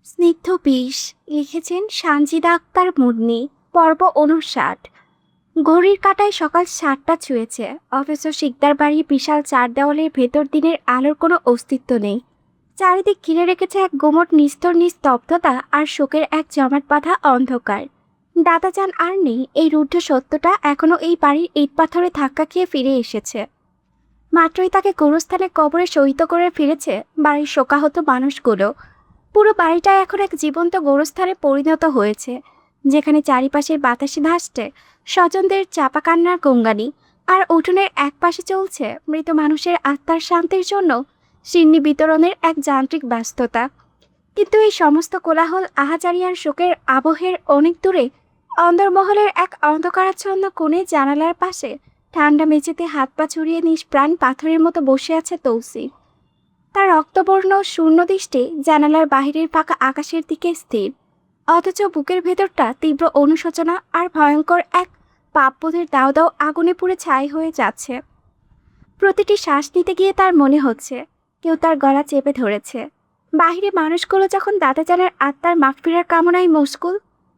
স্নিগ্ধ বিষ লিখেছেন সানজিদা আক্তার মুন্নি। পর্ব ৫৯। ঘড়ির কাঁটায় সকাল ৭টা ছুঁয়েছে, অথচ শিকদার বাড়ির বিশাল চার দেওয়ালের ভেতর দিনের আলোর কোনো অস্তিত্ব নেই। চারিদিক ঘিরে রেখেছে এক গুমট নিস্তর নিস্তব্ধতা আর শোকের এক জমাট বাঁধা অন্ধকার। দাদাজান আর নেই, এই রুদ্ধ সত্যটা এখনো এই বাড়ির ইট পাথরে ধাক্কা খেয়ে ফিরে এসেছে। মাত্রই তাকে গোরস্থানে কবরে সহিত করে ফিরেছে বাড়ির শোকাহত মানুষগুলো। পুরো বাড়িটা এখন এক জীবন্ত গোরস্থানে পরিণত হয়েছে, যেখানে চারিপাশের বাতাসে ভাসছে স্বজনদের চাপা কান্নার গঙ্গানি, আর উঠোনের এক পাশে চলছে মৃত মানুষের আত্মার শান্তির জন্য সিন্নি বিতরণের এক যান্ত্রিক ব্যস্ততা। কিন্তু এই সমস্ত কোলাহল, আহাজারি আর শোকের আবহের অনেক দূরে অন্দরমহলের এক অন্ধকারাচ্ছন্ন কোণে জানালার পাশে ঠান্ডা মেঝেতে হাত পা ছড়িয়ে নিষ্প্রাণ পাথরের মতো বসে আছে তৌসিফ। তার রক্তবর্ণ শূন্য দৃষ্টি জানালার বাহিরের ফাঁকা আকাশের দিকে স্থির, অথচ বুকের ভেতরটা তীব্র অনুশোচনা আর ভয়ঙ্কর এক পাপবোধের দাও দাও আগুনে পুড়ে ছাই হয়ে যাচ্ছে। প্রতিটি শ্বাস নিতে গিয়ে তার মনে হচ্ছে কেউ তার গলা চেপে ধরেছে। বাহিরে মানুষগুলো যখন দাদাজানের আত্মার মাগফিরার কামনায় মশগুল,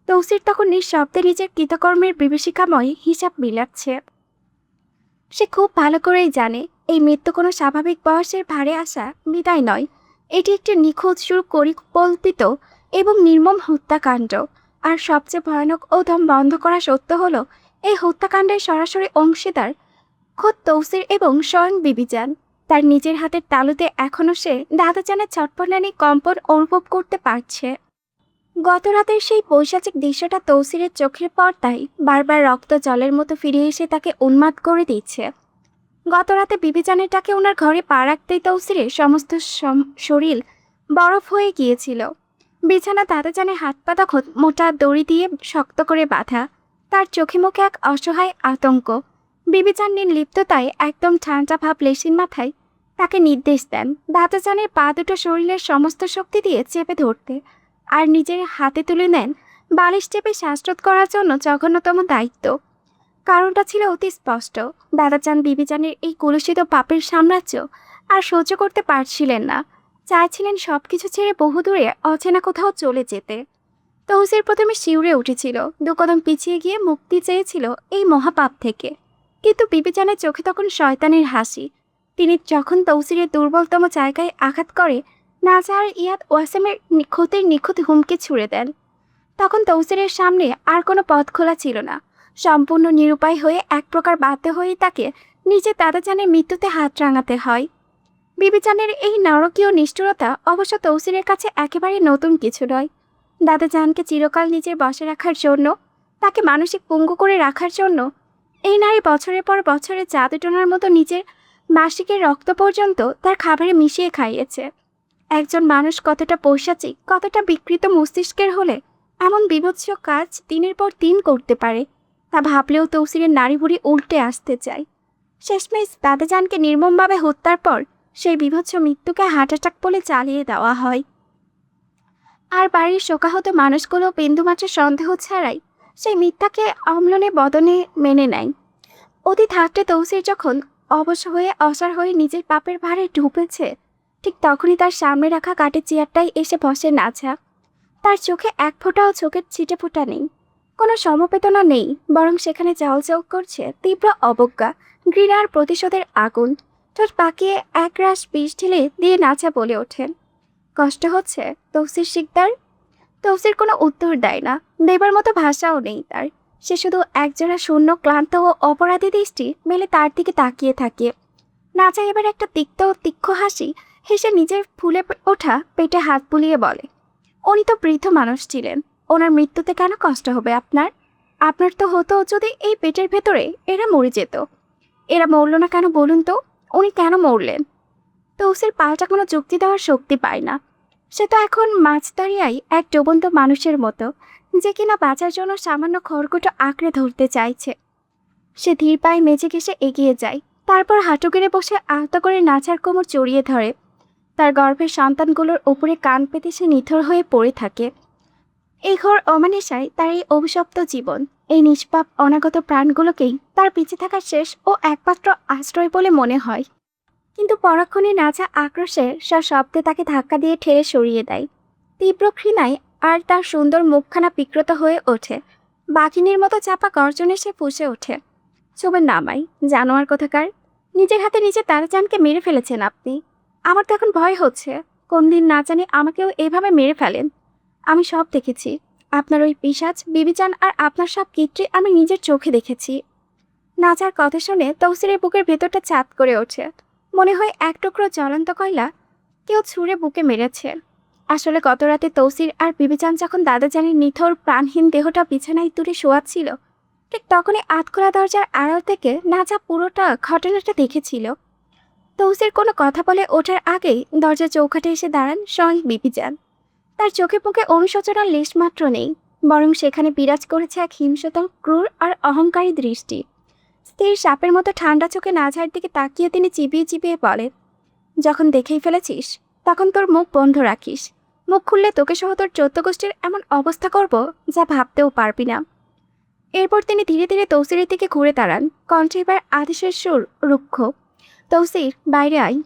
তৌসির তখন নিঃশব্দে নিজের কৃতকর্মের বিভীষিকাময় হিসাব মিলাচ্ছে। সে খুব ভালো করেই জানে এই মৃত্যু কোনো স্বাভাবিক বয়সের ভারে আসা বিদায় নয়, এটি একটি নিখুঁত সুপরিকল্পিত এবং নির্মম হত্যাকাণ্ড। আর সবচেয়ে ভয়ানক ও দম বন্ধ করা সত্য হলো, এই হত্যাকাণ্ডের সরাসরি অংশীদার খোদ তৌসির এবং স্বয়ং বিবিজান। তার নিজের হাতের তালুতে এখনও সে দাদাজানের ছটফটানি কম্পন অনুভব করতে পারছে। গত রাতের সেই পৈশাচিক দৃশ্যটা তৌসিরের চোখের পর্দায় বারবার রক্ত জলের মতো ফিরে এসে তাকে উন্মাদ করে দিচ্ছে। গত রাতে বিবিজানের ডাকে ওনার ঘরে পা রাখতেই তৌসিরের সমস্ত শরীর বরফ হয়ে গিয়েছিল। বিছানা দাদাজানের হাত পা তখন মোটা দড়ি দিয়ে শক্ত করে বাঁধা, তার চোখে মুখে এক অসহায় আতঙ্ক। বিবিজান নির্লিপ্ততায় একদম ঠান্ডা ভাব লেসিন মাথায় তাকে নির্দেশ দেন দাদাজানের পা দুটো শরীরের সমস্ত শক্তি দিয়ে চেপে ধরতে, আর নিজের হাতে তুলে নেন বালিশ চেপে শ্বাসরোধ করার জন্য জঘন্যতম দায়িত্ব। কারণটা ছিল অতি স্পষ্ট, দাদাজান বিবিজানের এই কলুষিত পাপের সাম্রাজ্য আর সহ্য করতে পারছিলেন না। চাইছিলেন সবকিছু ছেড়ে বহুদূরে অচেনা কোথাও চলে যেতে। তৌসির প্রথমে শিউরে উঠেছিল, দু কদম পিছিয়ে গিয়ে মুক্তি চেয়েছিল এই মহাপাপ থেকে। কিন্তু বিবিজানের চোখে তখন শয়তানের হাসি। তিনি যখন তৌসিরের দুর্বলতম জায়গায় আঘাত করে নাজার ইয়াদ ওয়াসেমের নিখুঁত হুমকি ছুড়ে দেন, তখন তৌসিরের সামনে আর কোনো পথ খোলা ছিল না। সম্পূর্ণ নিরুপায় হয়ে এক প্রকার বাধ্য হয়েই তাকে নিজের দাদাজানের মৃত্যুতে হাত রাঙাতে হয়। বিবিজানের এই নারকীয় নিষ্ঠুরতা অবশ্য তৌসিরের কাছে একেবারে নতুন কিছু নয়। দাদাজানকে চিরকাল নিজের বশে রাখার জন্য, তাকে মানসিক পঙ্গু করে রাখার জন্য এই নারী বছরের পর বছরে জাদুটোনার মতো নিজের মাসিকের রক্ত পর্যন্ত তার খাবারে মিশিয়ে খাইয়েছে। একজন মানুষ কতটা পৈশাচিক, কতটা বিকৃত মস্তিষ্কের হলে এমন বীভৎস কাজ দিনের পর দিন করতে পারে, তা ভাবলেও তৌসিরের নাড়িভুড়ি উল্টে আসতে চায়। শেষমেশ দাদাজানকে নির্মমভাবে হত্যার পর সেই বীভৎস মৃত্যুকে হার্ট অ্যাটাক বলে চালিয়ে দেওয়া হয়। আর বাড়ির শোকাহত মানুষগুলো বিন্দুমাত্র সন্দেহ ছাড়াই সেই মিথ্যাকে অম্লনে বদনে মেনে নেয়। অতি থাকতে তৌসির যখন অবশ হয়ে অসাড় হয়ে নিজের পাপের ভারে ঢুকেছে, ঠিক তখনই তার সামনে রাখা কাঠের চেয়ারটাই এসে বসে নাছা। তার চোখে এক ফোঁটাও চোখের ছিটে ফোঁটা নেই, কোনো সমবেদনা নেই, বরং সেখানে জ্বলজ্বল করছে তীব্র অবজ্ঞা, ঘৃণার প্রতিশোধের আগুন। ঠোঁট পাকিয়ে এক রাশ বিষ ঢেলে দিয়ে নাচা বলে ওঠেন, কষ্ট হচ্ছে তৌসির শিকদার? তৌসির কোনো উত্তর দেয় না, দেবার মতো ভাষাও নেই তার। সে শুধু একজোড়া শূন্য, ক্লান্ত ও অপরাধী দৃষ্টি মেলে তার দিকে তাকিয়ে থাকে। নাচা এবার একটা তিক্ত তীক্ষ্ণ হাসি হেসে নিজের ফুলে ওঠা পেটে হাত বুলিয়ে বলে, উনি তো বৃদ্ধ মানুষ ছিলেন, ওনার মৃত্যুতে কেন কষ্ট হবে আপনার? আপনার তো হতো যদি এই পেটের ভেতরে এরা মরে যেত। এরা মরল না কেন বলুন তো? উনি কেন মরলেন? তৌসির পাল্টা কোনো যুক্তি দেওয়ার শক্তি পায় না। সে তো এখন মাঝদারিয়ায় এক ডুবন্ত মানুষের মতো, যে কিনা বাঁচার জন্য সামান্য খড়কুটো আঁকড়ে ধরতে চাইছে। সে ধীর পায়ে মেঝে ঘেঁষে এগিয়ে যায়, তারপর হাঁটু গেড়ে বসে আলতো করে নাচার কোমর জড়িয়ে ধরে। তার গর্ভের সন্তানগুলোর উপরে কান পেতে সে নিথর হয়ে পড়ে থাকে। এই ঘোর অমানিসায় তার এই অভিশপ্ত জীবন, এই নিষ্পাপ অনাগত প্রাণগুলোকেই তার পিছে থাকা শেষ ও একমাত্র আশ্রয় বলে মনে হয়। কিন্তু পরক্ষণে নাচা আক্রোশে শব্দে তাকে ধাক্কা দিয়ে ঠেলে সরিয়ে দেয়। তীব্র ঘৃণায় আর তার সুন্দর মুখখানা বিকৃত হয়ে ওঠে। বাঘিনীর মতো চাপা গর্জনে সে ফুঁসে ওঠে, চোবের নামাই, জানোয়ার কোথাকার। নিজের হাতে নিজে তারাজানকে মেরে ফেলেছেন আপনি। আমার তো এখন ভয় হচ্ছে, কোন দিন না জানি আমাকেও এভাবে মেরে ফেলেন। আমি সব দেখেছি, আপনার ওই পিশাচ বিবিচান আর আপনার সব কীর্তি আমি নিজের চোখে দেখেছি। নাজার কথা শুনে তৌসিরের বুকের ভেতরটা চাঁদ করে ওঠে। মনে হয় এক টুকরো জ্বলন্ত কয়লা কেউ ছুঁড়ে বুকে মেরেছে। আসলে গত রাতে তৌসির আর বিবিচান যখন দাদাজানের নিথর প্রাণহীন দেহটা বিছানায় তুলে শোয়াচ্ছিল, ঠিক তখনই আধখোলা দরজার আড়াল থেকে নাজা পুরোটা ঘটনাটা দেখেছিল। তৌসির কোনো কথা বলে ওঠার আগেই দরজার চৌকাঠে এসে দাঁড়ান স্বয়ং বিবিচান। তার চোখে মুখে অনুশোচনার লেশমাত্র নেই, বরং সেখানে বিরাজ করেছে এক হিংসত, ক্রূর আর অহংকারী দৃষ্টি। স্থির সাপের মতো ঠান্ডা চোখে নাঝার দিকে তাকিয়ে তিনি চিবিয়ে চিবিয়ে বলেন, যখন দেখেই ফেলেছিস তখন তোর মুখ বন্ধ রাখিস। মুখ খুললে তোকে সহ তোর 14 গোষ্ঠীর এমন অবস্থা করব যা ভাবতেও পারবি না। এরপর তিনি ধীরে ধীরে তৌসিরের দিকে ঘুরে দাঁড়ান, কণ্ঠে এবার আদেশের সুর রুক্ষ। তৌসির, বাইরে আয়।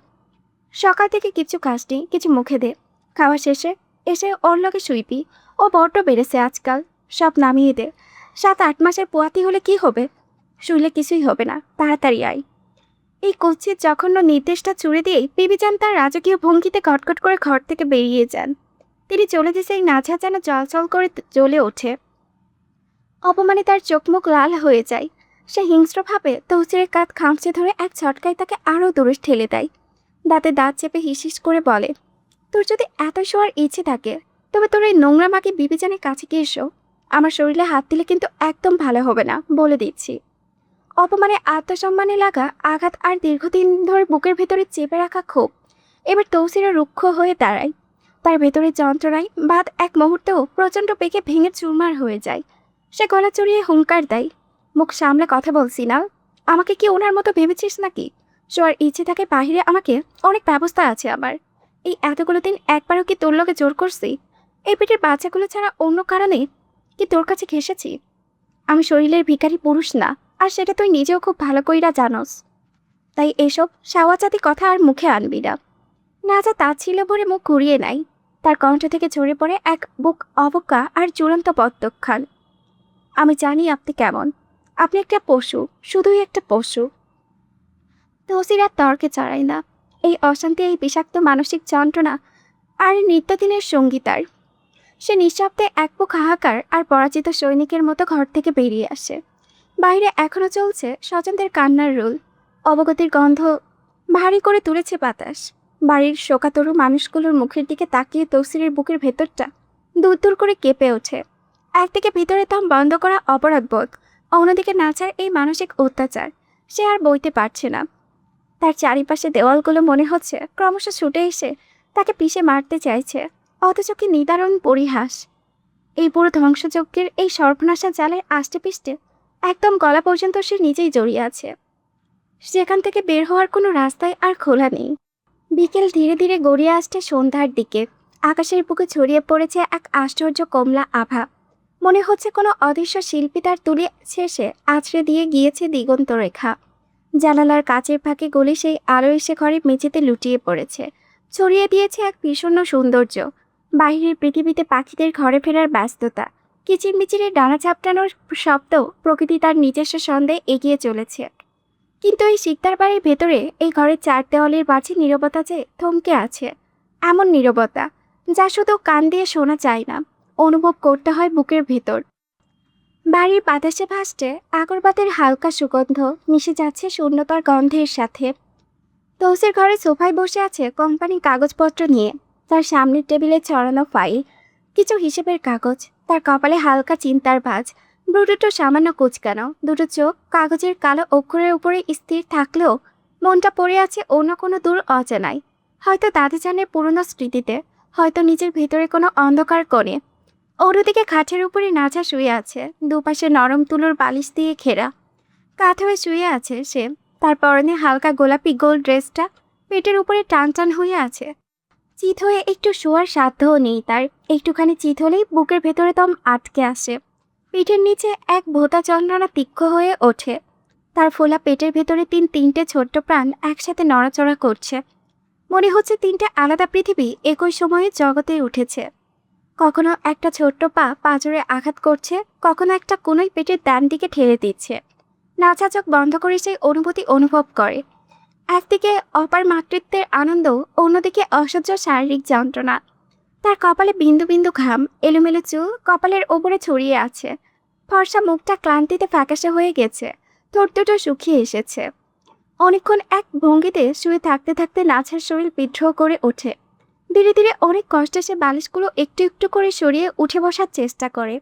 সকাল থেকে কিছু খাসনি, কিছু মুখে দে। খাওয়া শেষে এসে ওর লগে শুইবি। ও বড্ড বেড়েছে আজকাল, সব নামিয়ে দে। 7-8 মাসের পোয়াতি হলে কি হবে? শুইলে কিছুই হবে না, তাড়াতাড়ি আয়। এই কুৎসিত জঘন্য নির্দেশটা ছুড়ে দিয়েই বিবিচান তার রাজকীয় ভঙ্গিতে কটকট করে ঘর থেকে বেরিয়ে যান। তিনি চলে যেতেই নাঝা যেন জলচল করে জ্বলে ওঠে। অপমানে তার চোখ মুখ লাল হয়ে যায়। সে হিংস্রভাবে তৌসিরের কাঁধ খামচে ধরে এক ঝটকায় তাকে আরও দূরে ঠেলে দেয়। দাঁতে দাঁত চেপে হিসিস করে বলে, তোর যদি এত শোয়ার ইচ্ছে থাকে তবে তোর এই নোংরা মাকে বিবিচানের কাছে গিয়ে এসো। আমার শরীরে হাত দিলে কিন্তু একদম ভালো হবে না, বলে দিচ্ছি। অপমানে আত্মসম্মানে লাগা আঘাত আর দীর্ঘদিন ধরে বুকের ভেতরে চেপে রাখা ক্ষোভ এবার তৌসিরের রুক্ষ হয়ে দাঁড়ায়। তার ভেতরে যন্ত্রণায় বাদ এক মুহূর্তেও প্রচণ্ড পেকে ভেঙে চুরমার হয়ে যায়। সে গলা চড়িয়ে হুঙ্কার দেয়, মুখ সামলে কথা বলছি না? আমাকে কি ওনার মতো ভেবেছিস নাকি? শোয়ার ইচ্ছে থাকে বাহিরে, আমাকে অনেক ব্যবস্থা আছে আমার। এই এতগুলো দিন একবারও কি তোর লোকে জোর করছি? এই পেটের বাচ্চাগুলো ছাড়া অন্য কারণে কি তোর কাছে ঘেসেছি? আমি শরীরের ভিখারি পুরুষ না, আর সেটা তুই নিজেও খুব ভালো কইরা জানোস। তাই এসব সাওয়াচাতি কথা আর মুখে আনবি না। নাজা তাচ্ছিল্য ভরে মুখ ঘুরিয়ে নেয়। তার কণ্ঠ থেকে ঝরে পড়ে এক বুক অবজ্ঞা আর চূড়ান্ত প্রত্যাখ্যান। আমি জানি আপনি কেমন। আপনি একটা পশু, শুধুই একটা পশু। তৌসির আর তর্কে চড়ায় না। এই অশান্তি, এই বিষাক্ত মানসিক যন্ত্রণা আর নিত্যদিনের সঙ্গী তার। সে নিঃশব্দে এক বুক হাহাকার আর পরাজিত সৈনিকের মতো ঘর থেকে বেরিয়ে আসে। বাইরে এখনো চলছে স্বজনদের কান্নার রোল। অবগতির গন্ধ ভারী করে তুলেছে বাতাস। বাড়ির শোকাতরু মানুষগুলোর মুখের দিকে তাকিয়ে তৌসিরের বুকের ভেতরটা দূর দূর করে কেঁপে ওঠে। একদিকে ভিতরে দম বন্ধ করা অপরাধবোধ, অন্যদিকে নাচার এই মানসিক অত্যাচার সে আর বইতে পারছে না। তার চারিপাশে দেওয়ালগুলো মনে হচ্ছে ক্রমশ ছুটে এসে তাকে পিষে মারতে চাইছে, অথচ কি নিদারুণ পরিহাস। এই পুরো ধ্বংসযজ্ঞের এই সর্বনাশা জালের আষ্টে পিষ্টে একদম গলা পর্যন্ত সে নিজেই জড়িয়ে আছে। সেখান থেকে বের হওয়ার কোনো রাস্তায় আর খোলা নেই। বিকেল ধীরে ধীরে গড়িয়ে আসছে সন্ধ্যার দিকে। আকাশের বুকে ছড়িয়ে পড়েছে এক আশ্চর্য কমলা আভা। মনে হচ্ছে কোনো অদৃশ্য শিল্পী তার তুলে শেষে আছড়ে দিয়ে গিয়েছে দিগন্ত রেখা। জানালার কাচের ফাঁকে গলে সেই আলো এসে ঘরে মেঝেতে লুটিয়ে পড়েছে, ছড়িয়ে দিয়েছে এক ভীষণ সৌন্দর্য। বাহিরের পৃথিবীতে পাখিদের ঘরে ফেরার ব্যস্ততা, কিচিরমিচিরে ডানা চাপটানোর শব্দ, প্রকৃতি তার নিজস্ব ছন্দে এগিয়ে চলেছে। কিন্তু এই শিকদার বাড়ির ভেতরে, এই ঘরের 4 দেওয়ালের মাঝে নীরবতা যে থমকে আছে। এমন নীরবতা যা শুধু কান দিয়ে শোনা যায় না, অনুভব করতে হয় বুকের ভেতর। বাড়ির বাতাসে ভাসছে আগরবাতির হালকা সুগন্ধ, মিশে যাচ্ছে শূন্যতার গন্ধের সাথে। তৌসির ঘরে সোফায় বসে আছে কোম্পানির কাগজপত্র নিয়ে। তার সামনের টেবিলে ছড়ানো ফাইল, কিছু হিসেবের কাগজ। তার কপালে হালকা চিন্তার ভাঁজ, ভ্রু দুটো সামান্য কুচকানো, দুটো চোখ কাগজের কালো অক্ষরের উপরে স্থির থাকলেও মনটা পড়ে আছে অন্য কোনো দূর অজানায়। হয়তো দাদিজানের পুরনো স্মৃতিতে, হয়তো নিজের ভেতরে কোনো অন্ধকার কোণে। অন্যদিকে খাটের উপরে নাচা শুয়ে আছে, দুপাশে নরম তুলোর বালিশ দিয়ে ঘেরা। কাঁধ হয়ে শুয়ে আছে সে। তার পরনে হালকা গোলাপি গোল ড্রেসটা পেটের উপরে টান টান হয়ে আছে। চিত হয়ে একটু শোয়ার সাধ্যও নেই তার। একটুখানি চিত হলেই বুকের ভেতরে দম আটকে আসে। পিঠের নিচে এক ভোঁতা যন্ত্রণা তীক্ষ্ণ হয়ে ওঠে। তার ফোলা পেটের ভেতরে তিনটে ছোট্ট প্রাণ একসাথে নড়াচড়া করছে। মনে হচ্ছে 3টে আলাদা পৃথিবী একই সময়ে জগতে উঠেছে। কখনো একটা ছোট্ট পা পাঁজরে আঘাত করছে, কখনো একটা কোনোই পেটের ডান দিকে ঠেলে দিচ্ছে। নাচা চোখ বন্ধ করে সেই অনুভূতি অনুভব করে। একদিকে অপার মাতৃত্বের আনন্দ, অন্যদিকে অসহ্য শারীরিক যন্ত্রণা। তার কপালে বিন্দু বিন্দু ঘাম, এলোমেলো চুল কপালের ওপরে ছড়িয়ে আছে। ফর্সা মুখটা ক্লান্তিতে ফ্যাকাশে হয়ে গেছে, ঠোঁট দুটো শুকিয়ে এসেছে। অনেকক্ষণ এক ভঙ্গিতে শুয়ে থাকতে থাকতে নাছার শরীর বিদ্রোহ করে ওঠে। ধীরে ধীরে অনেক কষ্টে সে বালিশগুলো একটু একটু করে সরিয়ে উঠে বসার চেষ্টা করে।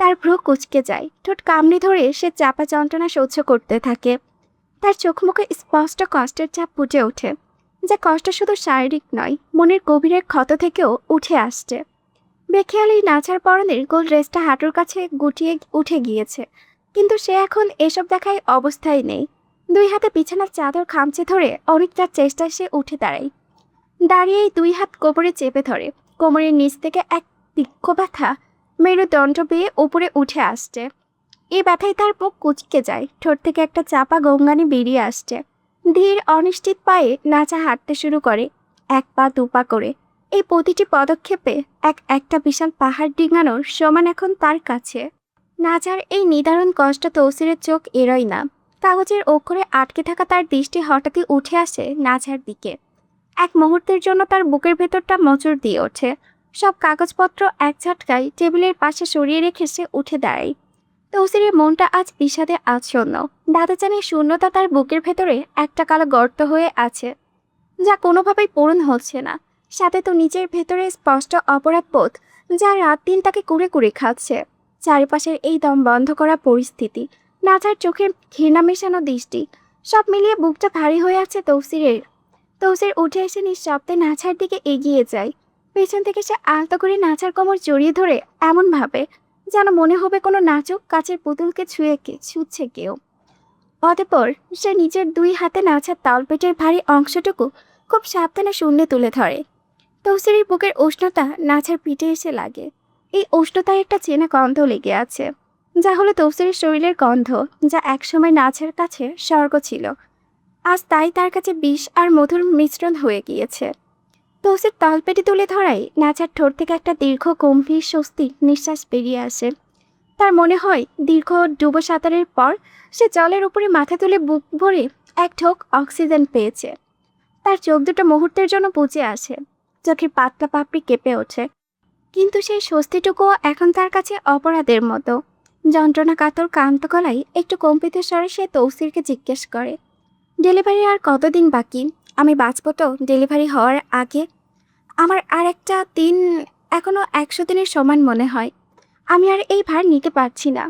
তার ভ্রু কুঁচকে যায়, ঠোঁট কামড়ে ধরে সে চাপা যন্ত্রণা সহ্য করতে থাকে। তার চোখ মুখে স্পষ্ট কষ্টের চাপ ফুটে ওঠে, যা কষ্ট শুধু শারীরিক নয়, মনের গভীরের ক্ষত থেকেও উঠে আসছে। বেখেয়ালি নাছার পরনের গোল ড্রেসটা হাঁটুর কাছে গুটিয়ে উঠে গিয়েছে, কিন্তু সে এখন এসব দেখায় অবস্থায় নেই। দুই হাতে বিছানার চাদর খামচে ধরে অনেকটা চেষ্টায় সে উঠে দাঁড়ায়। দাঁড়িয়েই দুই হাত কোমরে চেপে ধরে। কোমরের নিচ থেকে এক তীক্ষ্ণ ব্যথা মেরুদণ্ড বেয়ে উপরে উঠে আসছে। এই ব্যথায় তার মুখ কুঁচকে যায়, ঠোঁট থেকে একটা চাপা গঙ্গানি বেরিয়ে আসছে। ধীর অনিশ্চিত পায়ে নাচা হাঁটতে শুরু করে, এক পা দুপা করে। এই প্রতিটি পদক্ষেপে একটা বিশাল পাহাড় ডিঙানোর সমান এখন তার কাছে। নাচার এই নিদারুণ কষ্ট তৌসিরের চোখ এড়োয় না। কাগজের অক্ষরে আটকে থাকা তার দৃষ্টি হঠাৎই উঠে আসে নাচার দিকে। এক মুহূর্তের জন্য তার বুকের ভেতরটা মোচড় দিয়ে ওঠে। সব কাগজপত্র এক ঝটকায় টেবিলের পাশে সরিয়ে রেখে সে উঠে দাঁড়ায়। তৌসিরের মনটা আজ বিষাদে আচ্ছন্ন। দাদাজানের শূন্যতা তার বুকের ভেতরে একটা কালো গর্ত হয়ে আছে, যা কোনোভাবেই পূরণ হচ্ছে না। সাথে তো নিজের ভেতরে স্পষ্ট অপরাধবোধ, যা রাত দিন তাকে কুড়ে কুড়ে খাচ্ছে। চারিপাশের এই দম বন্ধ করা পরিস্থিতি, নাচার চোখের ঘৃণা মেশানো দৃষ্টি, সব মিলিয়ে বুকটা ভারী হয়ে আছে তৌসিরের। তৌসির উঠে এসে নিঃশব্দে নাচার দিকে এগিয়ে যায়। পেছন থেকে সে আলতো করে নাচার কোমর জড়িয়ে ধরে এমনভাবে যেন মনে হবে কোনো নাচুক কাচের পুতুলকে ছুঁচ্ছে কেউ। অতঃপর সে নিজের দুই হাতে নাচার তলপেটের ভারী অংশটুকু খুব সাবধানে শূন্যে তুলে ধরে। তৌসিরের বুকের উষ্ণতা নাচার পিঠে এসে লাগে। এই উষ্ণতায় একটা চেনা গন্ধ লেগে আছে, যা হলো তৌসিরের শরীরের গন্ধ, যা একসময় নাচার কাছে স্বর্গ ছিল, আজ তাই তার কাছে বিষ আর মধুর মিশ্রণ হয়ে গিয়েছে। তৌসির তলপেটে তুলে ধরাই নাচার ঠোঁট থেকে একটা দীর্ঘ গম্ভীর স্বস্তির নিঃশ্বাস বেরিয়ে আসে। তার মনে হয় দীর্ঘ ডুবো সাঁতারের পর সে জলের উপরে মাথা তুলে বুক ভরে এক ঢোক অক্সিজেন পেয়েছে। তার চোখ দুটো মুহূর্তের জন্য বুজে আসে, চোখের পাতলা পাপড়ি কেঁপে ওঠে। কিন্তু সেই স্বস্তিটুকুও এখন তার কাছে অপরাধের মতো। যন্ত্রণা কাতর ক্লান্ত গলায় একটু কম্পিত স্বরে সে তৌসিরকে জিজ্ঞেস করে, ডেলিভারি আর কতদিন বাকি? আমি বাঁচব তো ডেলিভারি হওয়ার আগে? আমার আর একটা দিন, এখনো 100 দিনের সমান মনে হয়। আমি আর এই ভার নিতে পারছি না।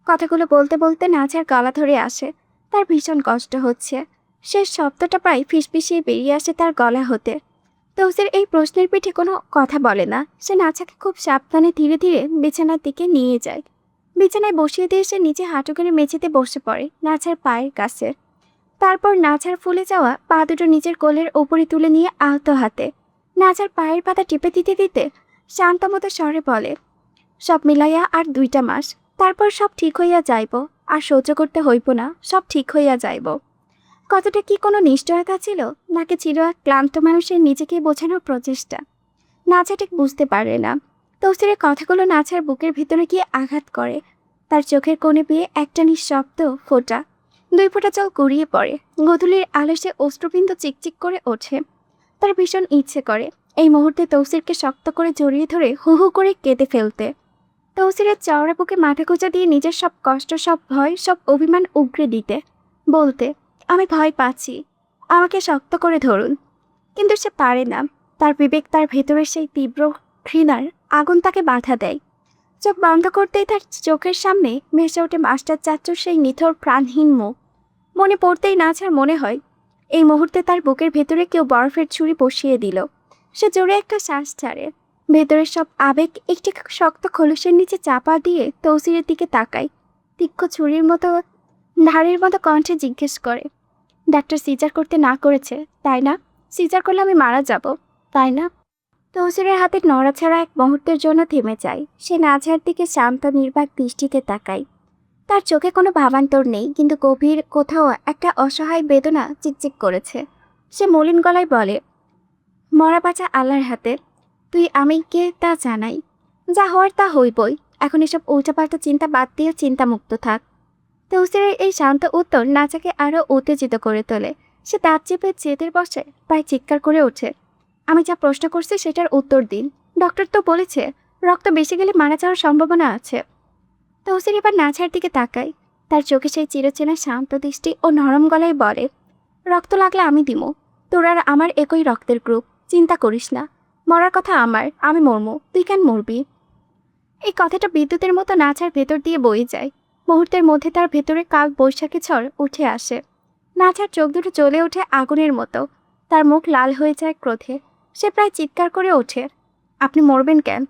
কথাগুলো বলতে বলতে নাচার গলা ধরে আসে। তার ভীষণ কষ্ট হচ্ছে। শেষ শব্দটা প্রায় ফিসফিসিয়ে বেরিয়ে আসে তার গলা হতে। তৌসির এই প্রশ্নের পিঠে কোনো কথা বলে না। সে নাচাকে খুব সাবধানে ধীরে ধীরে বিছানার দিকে নিয়ে যায়। বিছানায় বসিয়ে দিয়ে সে নিচে হাঁটু করে মেঝেতে বসে পড়ে নাচার পায়ের কাছে। তারপর নাচার ফুলে যাওয়া পা দুটো নিজের কোলের ওপরে তুলে নিয়ে আলতো হাতে নাচার পায়ের পাতা টিপে দিতে দিতে শান্তমতো স্বরে বলে, সব মিলাইয়া আর 2টা মাস, তারপর সব ঠিক হইয়া যাইব। আর সহ্য করতে হইব না, সব ঠিক হইয়া যাইব। কতটা কি কোনো নিশ্চয়তা ছিল, নাকি ছিল এক ক্লান্ত মানুষের নিজেকে বোঝানোর প্রচেষ্টা? নাচা ঠিক বুঝতে পারে না। তৌসিরের কথাগুলো নাচার বুকের ভিতরে গিয়ে আঘাত করে। তার চোখের কোণে পেয়ে একটা নিঃশব্দ ফোঁটা, 2 ফোঁটা জল গড়িয়ে পড়ে। গোধূলির আলো সে অশ্রুবিন্দু চিকচিক করে ওঠে। তার ভীষণ ইচ্ছে করে এই মুহূর্তে তৌসিরকে শক্ত করে জড়িয়ে ধরে হু হু করে কেঁদে ফেলতে। তৌসিরের চওড়া বুকে মাথা গোঁজা দিয়ে নিজের সব কষ্ট, সব ভয়, সব অভিমান উগরে দিতে, বলতে, আমি ভয় পাচ্ছি, আমাকে শক্ত করে ধরুন। কিন্তু সে পারে না। তার বিবেক, তার ভেতরের সেই তীব্র ঘৃণার আগুন তাকে বাধা দেয়। চোখ বন্ধ করতেই তার চোখের সামনে ভেসে ওঠে মাস্টার চাচুর সেই নিথর প্রাণহীন মুখ। মনে পড়তেই নাচার মনে হয় এই মুহূর্তে তার বুকের ভেতরে কেউ বরফের ছুরি বসিয়ে দিল। সে জোরে একটা শ্বাস ছাড়ে। ভেতরের সব আবেগ একটি শক্ত খোলসের নিচে চাপা দিয়ে তৌসিরের দিকে তাকায়। তীক্ষ্ণ ছুরির মতো ধারের মতো কণ্ঠে জিজ্ঞেস করে, ডাক্তার সিজার করতে না করেছে তাই না? সিজার করলে আমি মারা যাব তাই না? তৌসিরের হাতে নড়াছাড়া এক মুহূর্তের জন্য থেমে যায়। সে নাচার দিকে শান্ত নির্বাক দৃষ্টিতে তাকায়। তার চোখে কোনো ভাবান্তর নেই, কিন্তু গভীর কোথাও একটা অসহায় বেদনা চিকচিক করেছে। সে মলিন গলায় বলে, মরা বাঁচা আল্লাহর হাতে, তুই আমিকে তা জানাই, যা হওয়ার তা হইবই। এখন এসব উল্টাপাল্টা চিন্তা বাদ দিয়ে চিন্তামুক্ত থাক। তৌসিরের এই শান্ত উত্তর নাচাকে আরো উত্তেজিত করে তোলে। সে দাঁত চেপে জেদের বসে প্রায় চিৎকার করে ওঠে, আমি যা প্রশ্ন করছি সেটার উত্তর দিন। ডক্টর তো বলেছে রক্ত বেশি গেলে মারা যাওয়ার সম্ভাবনা আছে। তৌসির এবার নাচার দিকে তাকায়, তার চোখে সেই চিরচেনা শান্ত দৃষ্টি ও নরম গলায় বলে, রক্ত লাগলে আমি দিমু। তোর আর আমার একই রক্তের গ্রুপ, চিন্তা করিস না। মরার কথা আমার, আমি মরমু, তুই কেন মরবি? এই কথাটা বিদ্যুতের মতো নাচার ভেতর দিয়ে বয়ে যায়। মুহূর্তের মধ্যে তার ভেতরে কাল বৈশাখী ঝড় উঠে আসে। নাচার চোখ দুটো জ্বলে ওঠে আগুনের মতো, তার মুখ লাল হয়ে যায় ক্রোধে। সে প্রায় চিৎকার করে ওঠে, আপনি মরবেন কেন?